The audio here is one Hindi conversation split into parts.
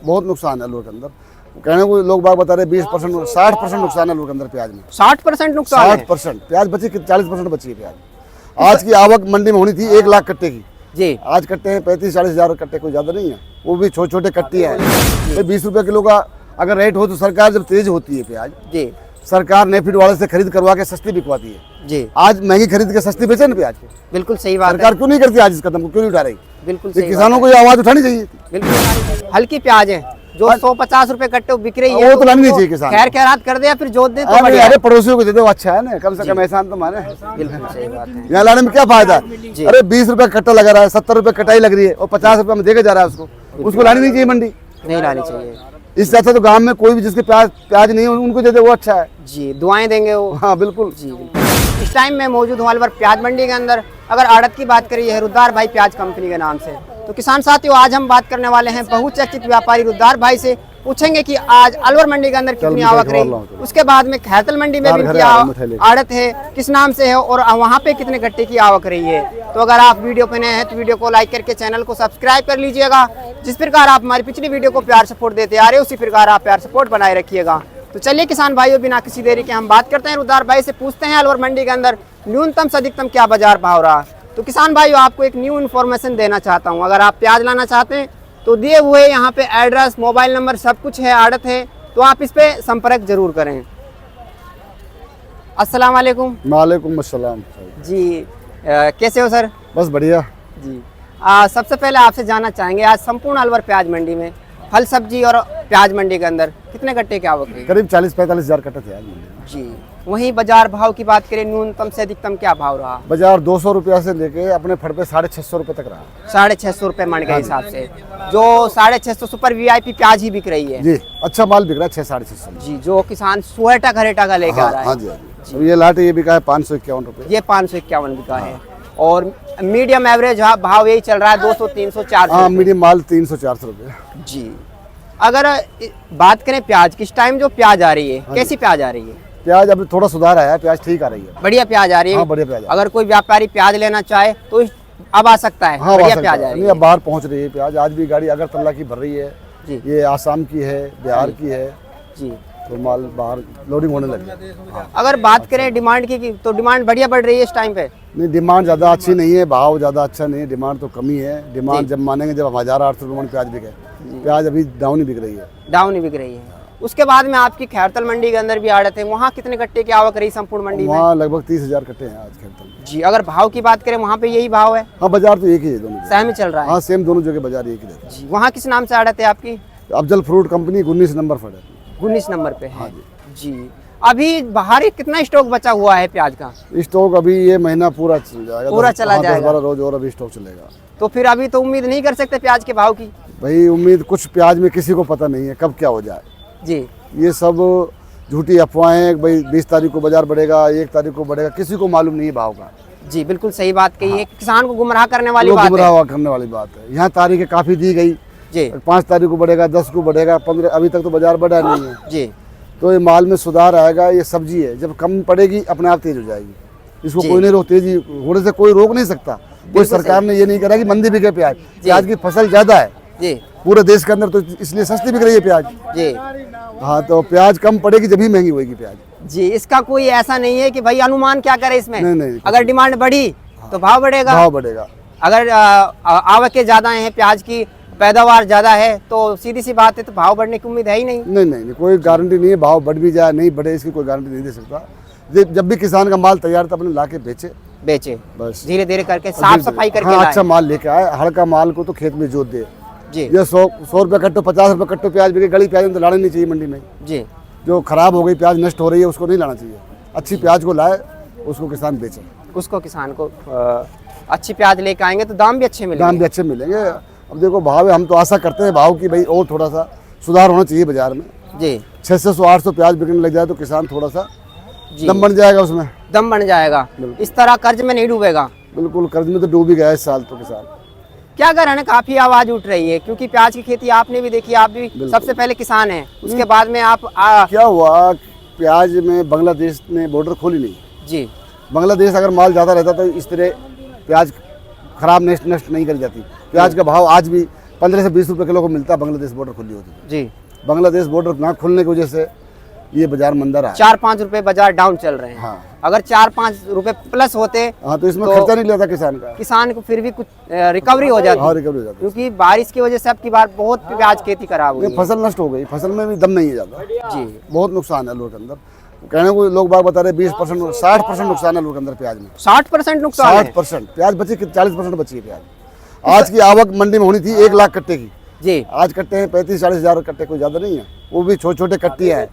बहुत नुकसान है अलवर के अंदर। कहने को लोग बाग बता रहे 20% 60% नुकसान है अलवर के अंदर प्याज में। 60% नुकसान है? 60% प्याज बची, 40% बची है प्याज। आज की आवक मंडी में होनी थी 1 लाख कट्टे की जी, आज कट्टे हैं 35-40 हज़ार कट्टे, कोई ज्यादा नहीं है, वो भी छोटे छोटे कट्टी है। 20 रुपए किलो का अगर रेट हो तो सरकार जब तेज होती है प्याज जी, सरकार नेफिड वाले से खरीद करवा के सस्ती बिकवाती है जी, आज महंगी खरीद के सस्ती बेचे ना प्याज के। बिल्कुल सही बात है। सरकार क्यों नहीं करती आज इस कदम को, क्यों नहीं उठा रही? बिल्कुल ये सही किसानों को ये आवाज उठानी चाहिए थी। बिल्कुल। हल्की प्याज है जो 150 रुपए कट्टे बिक रही है, वो तो लानी नहीं चाहिए किसान। खैर खैरात कर दे या फिर जोत दे तो बढ़िया है। अरे पड़ोसियों को दे दो, अच्छा है ना, कम से कम एहसान तो माने। बिल्कुल सही बात है। यहाँ लाने में क्या फायदा है? अरे 20 रुपए कट्टा लगा रहा है, 70 रुपए कटाई लग रही है और 50 रुपए में देके जा रहा है उसको लानी नहीं चाहिए मंडी। नहीं लानी चाहिए। इससे अच्छा तो गांव में कोई भी जिसके प्याज नहीं है उनको दे दे, वो अच्छा है जी, दुआएं देंगे वो। हाँ बिल्कुल जी बिल्कुल। इस टाइम मैं मौजूद हूँ अलवर प्याज मंडी के अंदर। अगर आड़त की बात करिए है रुद्दार भाई प्याज कंपनी के नाम से, तो किसान साथियों आज हम बात करने वाले हैं बहुचर्चित व्यापारी रुद्दार भाई से। पूछेंगे कि आज अलवर मंडी के अंदर कितनी आवक रही, उसके बाद में खैरतल मंडी में भी क्या आड़त है, किस नाम से है और वहाँ पे कितने गट्टे की आवक रही है। तो अगर आप वीडियो पे नए हैं तो वीडियो को लाइक करके चैनल को सब्सक्राइब कर लीजिएगा। जिस प्रकार आप हमारी पिछली वीडियो को प्यार सपोर्ट देते आ रहे हो उसी प्रकार आप प्यार सपोर्ट बनाए रखिएगा। तो चलिए किसान भाइयों बिना किसी देरी के हम बात करते हैं रुद्दार भाई से, पूछते हैं अलवर मंडी के अंदर न्यूनतम से अधिकतम क्या बाजार भाव रहा। तो किसान भाइयों आपको एक न्यू इन्फॉर्मेशन देना चाहता हूँ, अगर आप प्याज लाना चाहते हैं तो दिए हुए यहाँ पे एड्रेस मोबाइल नंबर सब कुछ है, आड़त है, तो आप इस पे संपर्क जरूर करें। अस्सलाम वालेकुम। वालेकुम अस्सलाम जी, कैसे हो सर? बस बढ़िया जी। सबसे पहले आपसे जानना चाहेंगे आज संपूर्ण अलवर प्याज मंडी में फल सब्जी और प्याज मंडी के अंदर कितने गट्टे की आवक है? करीब 40-45 हज़ार कट्टे थे आज मंडी में। जी। वहीं बाजार भाव की बात करें न्यूनतम से अधिकतम क्या भाव रहा? बाजार 200 रुपया से लेके अपने फड़ पे 650 रुपए तक रहा। 650 रुपए मन के हिसाब से, जो 650 सुपर वीआईपी प्याज ही बिक रही है। जी अच्छा माल बिक रहा है 600-650 जी, जो किसान सुहेटा घरेटा का लेकर आ रहा है। हाँ जी, हाँ जी। ये लाट ये बिका है 551 रुपए, ये 551 बिका है और मीडियम एवरेज भाव यही चल रहा है 200, 300, 400। हाँ मीडियम माल 300-400 रुपए। जी। अगर बात करें प्याज किस टाइम जो प्याज आ रही है, कैसी प्याज आ रही है? प्याज अभी थोड़ा सुधार आया है, प्याज ठीक आ रही है, बढ़िया प्याज आ रही है। हाँ बढ़िया प्याज। अगर कोई व्यापारी प्याज लेना चाहे तो अब आ सकता है। हाँ बढ़िया प्याज आ रही है। अब बाहर पहुंच रही है प्याज, आज भी गाड़ी अगरतला की भर रही है जी। ये आसाम की है, बिहार की है, जी। तो माल बाहर लोडिंग होने लगी। अगर बात करें डिमांड की तो डिमांड बढ़िया बढ़ रही है इस टाइम पे। नहीं डिमांड ज़्यादा अच्छी नहीं है, भाव ज़्यादा अच्छा नहीं है, डिमांड तो कमी है। डिमांड जब मानेंगे जब 1800 रुपये प्याज बिके, प्याज अभी डाउन ही बिक रही है, डाउन ही बिक रही है। उसके बाद में आपकी खैरतल मंडी के अंदर भी आड़त है, वहाँ कितने गट्टे की आवक रही संपूर्ण मंडी में? वहाँ लगभग 30,000 कट्टे हैं आज खैरतल में। जी। अगर भाव की बात करें वहाँ पे यही भाव है? हाँ बाजार तो एक ही है दोनों जगह। सहम ही चल रहा है? हाँ सेम दोनों जगह बाजार एक ही है। जी। वहाँ किस नाम से आड़त है आपकी? अफजल फ्रूट कंपनी 19 नंबर फड़ है। 19 नंबर पे है। हाँ जी। अभी बाहर ही कितना स्टॉक बचा हुआ है प्याज का? स्टॉक अभी ये महीना पूरा चल जाएगा, पूरा चला जाएगा। 10-12 रोज और अभी स्टॉक चलेगा। तो फिर अभी तो उम्मीद नहीं कर सकते प्याज के भाव की? भाई उम्मीद कुछ प्याज में किसी को पता नहीं है कब क्या हो जाए। जी। ये सब झूठी अफवाहें हैं। भाई 20 तारीख को बाजार बढ़ेगा, 1 तारीख को बढ़ेगा, किसी को मालूम नहीं है भाव का। जी बिल्कुल सही बात कही है। किसान को गुमराह करने वाली बात है। गुमराह करने वाली बात है। यहाँ तारीखें काफी दी गई जी। 5 तारीख को बढ़ेगा, 10 को बढ़ेगा, 15, अभी तक तो बाजार बढ़ा नहीं है। जी। तो ये माल में सुधार आएगा। ये सब्जी है, जब कम पड़ेगी अपने आप तेज हो जाएगी, इसको कोई नहीं रोक, तेजी होने से कोई रोक नहीं सकता। कोई सरकार ने ये नहीं करा कि मंदी बिके प्याज, प्याज की फसल ज्यादा है जी पूरे देश के अंदर, तो इसलिए सस्ती बिक रही है प्याज। जी। हाँ तो प्याज कम पड़ेगी जब ही महंगी होगी प्याज। जी। इसका कोई ऐसा नहीं है कि भाई अनुमान क्या करे इसमें? नहीं। अगर डिमांड बढ़ी तो भाव बढ़ेगा। भाव बढ़ेगा। अगर आवकें ज्यादा हैं, प्याज की पैदावार ज्यादा है तो सीधी सी बात है तो भाव बढ़ने की उम्मीद है ही नहीं। नहीं कोई गारंटी नहीं है। भाव बढ़ भी जाए नहीं बढ़े इसकी कोई गारंटी नहीं दे सकता। जब भी किसान का माल तैयार था अपने लाके बेचे बस, धीरे धीरे करके साफ सफाई करके हाँ, अच्छा माल लेके आए। हल्का माल को तो खेत में जोत दे। जी। ये 100 रुपये कट्टो, 50 रुपये कट्टो प्याज बिके, गली प्याज में तो लाना नहीं चाहिए मंडी में। जी। जो खराब हो गई प्याज नष्ट हो रही है उसको नहीं लाना चाहिए। अच्छी प्याज को लाए, उसको किसान बेचे, उसको किसान को अच्छी प्याज लेके आएंगे तो दाम भी अच्छे मिलेंगे। दाम भी अच्छे मिलेंगे। अब देखो भाव है, हम तो आशा करते हैं भाव की भाई और थोड़ा सा सुधार होना चाहिए बाजार में। जी। 600-800 प्याज बिकने लग जाए तो किसान थोड़ा सा जी। दम बन जाएगा, उसमें दम बन जाएगा। इस तरह कर्ज में नहीं डूबेगा। बिल्कुल कर्ज में तो डूब ही गया इस साल तो किसान। क्या कारण है काफी आवाज उठ रही है, क्योंकि प्याज की खेती आपने भी देखी, आप भी सबसे पहले किसान हैं, उसके बाद में आप क्या हुआ प्याज में बांग्लादेश ने बॉर्डर खोली नहीं। जी। बांग्लादेश अगर माल ज़्यादा रहता तो इस तरह प्याज खराब नष्ट नहीं करी जाती। प्याज का भाव आज भी 15 से 20 रुपए किलो को मिलता है, बांग्लादेश बॉर्डर खुली होती है। जी, बांग्लादेश बॉर्डर ना खुलने की वजह से ये बाजार मंदा रहा है। 4-5 रुपए बाजार डाउन चल रहे हैं। हाँ। अगर 4-5 रुपए प्लस होते हाँ, तो इसमें खर्चा नहीं लेता किसान का। किसान को फिर भी कुछ रिकवरी हो जाती, हाँ, रिकवरी हो जाती है। क्योंकि बारिश की वजह से अब की बार बहुत प्याज खेती खराब हुई ये है। फसल नष्ट हो गई, फसल में भी दम नहीं है ज़्यादा। जी, बहुत नुकसान है आलू के अंदर। कहने को लोग बाग बता रहे 20% 60% नुकसान है आलू के अंदर प्याज में। 60% नुकसान है। 60% प्याज बची, 40% बची है प्याज। आज की आवक मंडी में होनी थी 1 लाख कट्टे की, जी, आज कट्टे हैं 35-40 हजार कट्टे, कोई ज्यादा नहीं है। वो भी छोटे छोटे कट्टियाँ हैं,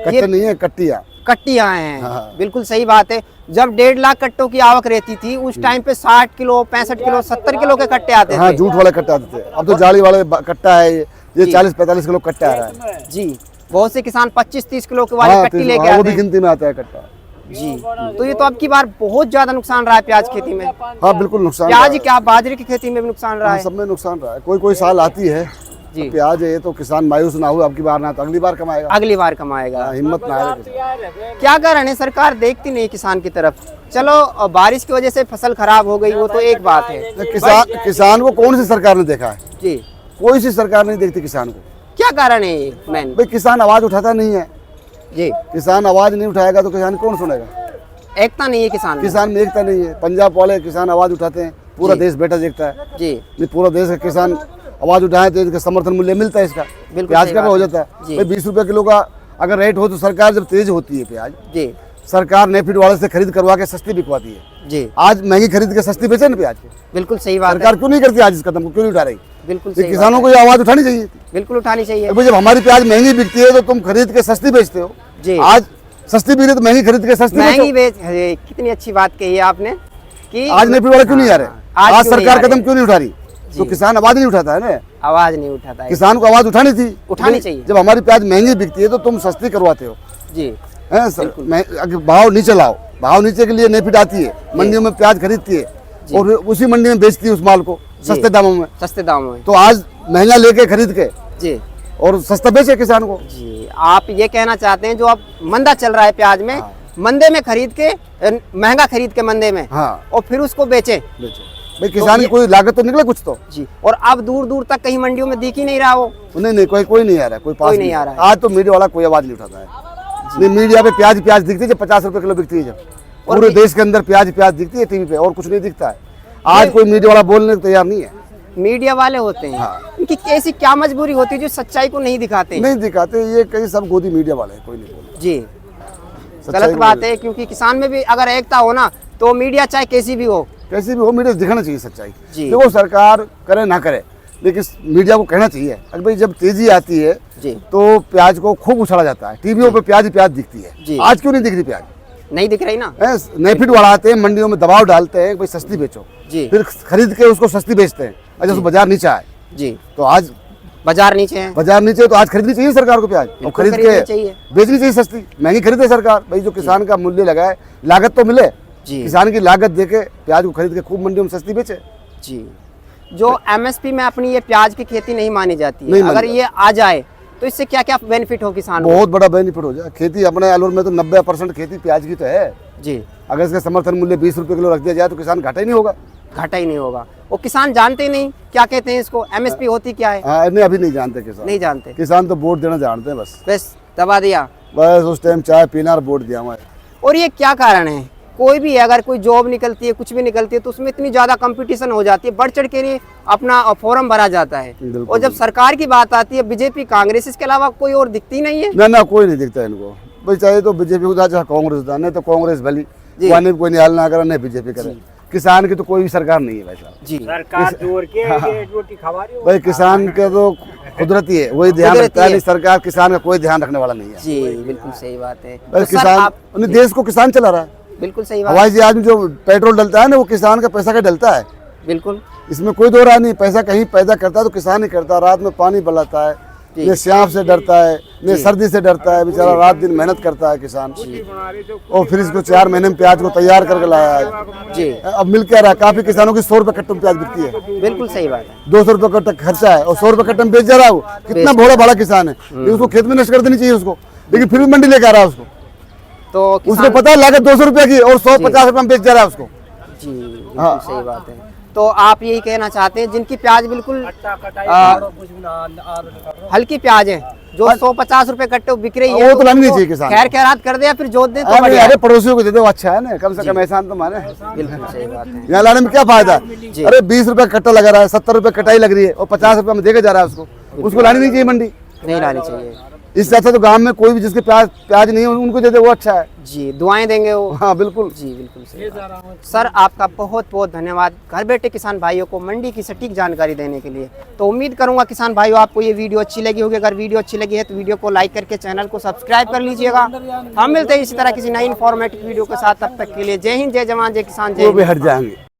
कट्टे नहीं है, कट्टियाँ। कट्टियां हैं। हाँ। बिल्कुल सही बात है। जब 1.5 लाख कट्टों की आवक रहती थी उस टाइम पे 60 किलो 65 किलो 70 किलो के कट्टे आते हाँ, थे। जूट वाले कट्टे आते थे। अब तो जाली वाले कट्टा है, ये 40-45 किलो कट्टा आ रहा है। जी, बहुत से किसान 25-30 किलो के वाली हाँ, कट्टी लेके वो आते भी हैं। गिनती में आता है कट्टा। जी, तो ये तो अब की बार बहुत ज्यादा नुकसान रहा है प्याज खेती में। हाँ, बिल्कुल नुकसान प्याज क्या, बाजरे की खेती में भी नुकसान रहा हाँ, है। सब में नुकसान रहा है। कोई कोई साल आती है जी, प्याज है, तो किसान मायूस ना हो, अब की बार ना तो अगली बार कमाएगा। अगली बार कमाएगा। हाँ, हिम्मत ना आए किसान। क्या कारण है, सरकार देखती नहीं किसान की तरफ। चलो बारिश की वजह से फसल खराब हो गई वो तो एक बात है। किसान को कौन सी सरकार ने देखा है? जी, कोई सी सरकार नहीं देखती किसान को। क्या कारण है ये मैन? भाई किसान आवाज उठाता नहीं है। जी, किसान आवाज नहीं उठाएगा तो किसान कौन सुनेगा? एकता नहीं है किसान में। किसान में एकता नहीं है। पंजाब वाले किसान आवाज उठाते हैं, पूरा देश बैठा देखता है। जी, ये पूरा देश का किसान आवाज उठाए तो इसका समर्थन मूल्य मिलता है, इसका बिल्कुल प्याज सही का भी बात हो है। जाता है। जी। भाई 20 रुपए किलो का अगर रेट हो तो सरकार जब तेज होती है प्याज, जी, सरकार नेफिड वाले से खरीद करवा के सस्ती बिकवाती है। जी, आज महंगी खरीद के सस्ती बेचे ना प्याज के। बिल्कुल सही बात है। सरकार क्यों नहीं करती आज इस कदम को, क्यों नहीं उठा रही? बिल्कुल ये सही किसानों बात को ये आवाज उठानी चाहिए थी। है। बिल्कुल उठानी चाहिए। भाई जब हमारी प्याज महंगी बिकती है तो तुम खरीद के सस्ती बेचते हो। जी, आज सस्ती बिक रही तो महंगी खरीद के सस्ती महंगी बेचो। बेच, अरे, कितनी अच्छी बात कही है आपने कि आज नेफिड वाले क्यों नहीं आ रहे? आज क्यों नहीं सरकार आ रहे? कदम क्यों नहीं उठा रही? तो किसान आवाज नहीं उठाता है ना। आवाज नहीं उठाता है। किसान को आवाज उठानी थी, उठानी चाहिए। जब हमारी प्याज महंगी बिकती है तो तुम सस्ती करवाते हो। जी, हैं सर, अगर भाव नीचे लाओ, भाव नीचे के लिए नेफिड आती है, मंडियों में प्याज खरीदती है और उसी मंडी में बेचती है उस माल को सस्ते दामों में। सस्ते दामों में। तो आज महंगा लेके खरीद के जी, और सस्ता बेचे किसान को। जी, आप ये कहना चाहते हैं जो अब मंदा चल रहा है प्याज में, मंदे में खरीद के, महंगा खरीद के मंदे में, हाँ, और फिर उसको बेचे। भाई किसान की कोई लागत तो निकले कुछ तो। जी, और अब दूर दूर तक कहीं मंडियों में दिख ही नहीं रहा वो। नहीं, कोई नहीं आ रहा है, कोई पास कोई नहीं आ रहा है। आज तो मीडिया वाला कोई आवाज नहीं उठाता है। नहीं, मीडिया पे प्याज दिखती है जब 50 रुपए किलो बिकती है, जब पूरे देश के अंदर प्याज दिखती है टीवी पे, और कुछ नहीं दिखता है। आज कोई मीडिया वाला बोलने को तैयार नहीं है। मीडिया वाले होते हैं, इनकी ऐसी क्या मजबूरी होती है जो सच्चाई को नहीं दिखाते? नहीं दिखाते, ये कहीं सब गोदी मीडिया वाले हैं, कोई नहीं बोलता। जी, सच्चाई गलत बात है, क्योंकि किसान में भी अगर एकता हो ना तो मीडिया चाहे कैसी भी हो, कैसी भी हो, मीडिया दिखाना चाहिए सच्चाई। जी। देखो सरकार करे ना करे, लेकिन मीडिया को कहना चाहिए। अगर भाई जब तेजी आती है जी, तो प्याज को खूब उछाला जाता है, टीवियों पे प्याज दिखती जी। है। आज क्यों नहीं दिख रही प्याज? नहीं दिख रही ना। नेफिड बढ़ाते हैं, मंडियों में दबाव डालते हैं, भाई सस्ती बेचो, जी, फिर खरीद के उसको सस्ती बेचते हैं। अच्छा, उसको बाजार नीचे आए जी, तो आज बाजार नीचे है। बाजार नीचे, तो आज खरीदनी चाहिए सरकार को प्याज, और बिल्कुल खरीद खरीदनी के चाहिए। बेचनी चाहिए सस्ती। महंगी खरीदे सरकार, भाई जो किसान का मूल्य लगाए, लागत तो मिले। जी, किसान की लागत देके प्याज को खरीद के खूब मंडियों में सस्ती बेचे। जी, जो एमएसपी में अपनी ये प्याज की खेती नहीं मानी जाती है, नहीं मानी अगर ये आ जाए तो इससे क्या क्या बेनिफिट हो किसान को? बहुत बड़ा बेनिफिट हो जाए। खेती अपने आलूर में तो 90% खेती प्याज की तो है। जी, अगर इसका समर्थन मूल्य 20 रुपए किलो रख दिया जाए तो किसान घाटा ही नहीं होगा। घाटा ही नहीं होगा। वो किसान जानते ही नहीं क्या कहते हैं इसको, एमएसपी होती क्या है, हाँ, नहीं अभी नहीं जानते किसान। नहीं जानते। किसान तो वोट देना जानते हैं बस। बस दबा दिया, बस उस टाइम चाय पीना और वोट दिया हमारे। और ये क्या कारण है? कोई भी है, अगर कोई जॉब निकलती है, कुछ भी निकलती है, तो उसमें इतनी ज्यादा कंपटीशन हो जाती है, बढ़ चढ़ के लिए अपना फॉर्म भरा जाता है। बिल्कुल। और जब सरकार की बात आती है, बीजेपी कांग्रेस, इसके अलावा कोई और दिखती नहीं है। ना कोई नहीं दिखता इनको। भाई चाहे तो बीजेपी को चाहे कांग्रेस था, नहीं तो कांग्रेस भली, वाने कोई निहाल ना करे, नहीं बीजेपी करे। किसान की तो कोई भी सरकार नहीं है भाई साहब। जी, सरकार जोर के ये रोटी खवा रही हो। भाई किसान के तो कुदरती है, वही ध्यान कुदरती रखता है। है। नहीं, सरकार किसान का कोई ध्यान रखने वाला नहीं है। जी, बिल्कुल सही बात है। भाई तो सर किसान, आप, उन्हें देश को किसान चला रहा है। बिल्कुल सही बात, हवाई जहाज में जो पेट्रोल डलता है ना, वो किसान का पैसा का डलता है। बिल्कुल। इसमें कोई दो राय नहीं। पैसा कहीं पैदा करता है तो किसान ही करता है। रात में पानी बलाता है, जी। ये सांप से डरता है, ये सर्दी से डरता है, बेचारा रात दिन मेहनत करता है किसान। और फिर इसको 4 महीने में प्याज को तैयार करके लाया है। जी, अब मिल क्या रहा है, काफी किसानों की 100 रुपए कट्टम प्याज बिकती है। बिल्कुल सही बात है। 200 रुपए कट्टा खर्चा है और 100 रुपए कट्टम बेच जा रहा है। वो कितना भोला भाला किसान है, लेकिन उसको खेत में नष्ट कर देनी चाहिए उसको, लेकिन फिर भी मंडी लेके आ रहा है उसको। तो उसको किसान, पता है लागत 200 रुपए की और 150 रुपए में बेच जा रहा है उसको। जी, बिल्कुल हाँ। सही बात है। तो आप यही कहना चाहते हैं जिनकी प्याज बिल्कुल अट्टा कटाई आ, करो, कुछ भी ना आलू कर रहा हल्की प्याज है जो 150 रुपए कट्टे बिक रही है, वो तो लानी नहीं उनको चाहिए किसान। खैर खैरात कर दे या फिर जोत दे तो अरे बढ़िया अरे है। पड़ोसियों को दे दो, अच्छा है ना, कम से कम एहसान तो माने। बिल्कुल सही बात है। यहाँ लाने में क्या फायदा है? अरे 20 रुपए कट्टा लगा रहा है, 70 रुपए कटाई लग रही है और 50 रुपए में देके जा रहा है उसको लानी नहीं चाहिए मंडी। नहीं लानी चाहिए इससे अच्छा तो गांव में कोई भी जिसके प्याज नहीं है उनको दे दे, वो अच्छा है। जी, दुआएं देंगे वो। हाँ बिल्कुल। जी बिल्कुल सही बात है। सर आपका बहुत बहुत धन्यवाद घर बैठे किसान भाइयों को मंडी की सटीक जानकारी देने के लिए। तो उम्मीद करूंगा किसान भाइयों आपको ये वीडियो अच्छी लगी होगी। अगर वीडियो अच्छी लगी है तो वीडियो को लाइक करके चैनल को सब्सक्राइब कर लीजिएगा। हम मिलते हैं इसी तरह किसी नई इन्फॉर्मेटिव वीडियो के साथ, तब तक के लिए जय हिंद, जय जवान, जय किसान, जय वो भी हिंद। हट जाएंगे।